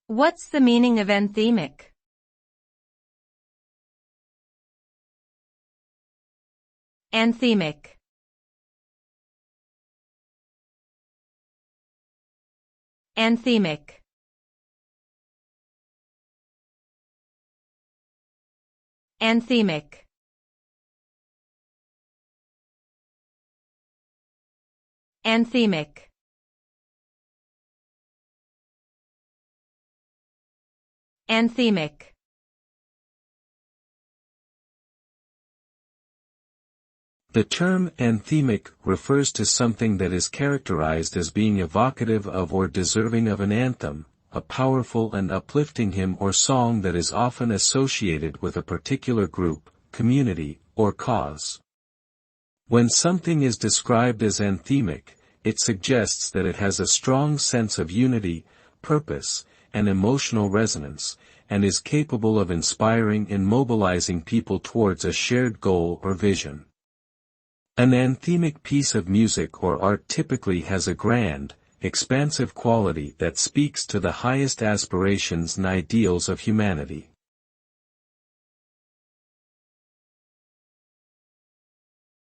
What's the meaning of anthemic? Anthemic. Anthemic. Anthemic. Anthemic. Anthemic. The term anthemic refers to something that is characterized as being evocative of or deserving of an anthem, a powerful and uplifting hymn or song that is often associated with a particular group, community, or cause. When something is described as anthemic, it suggests that it has a strong sense of unity, purpose, and emotional resonance, and is capable of inspiring and mobilizing people towards a shared goal or vision. An anthemic piece of music or art typically has a grand, expansive quality that speaks to the highest aspirations and ideals of humanity.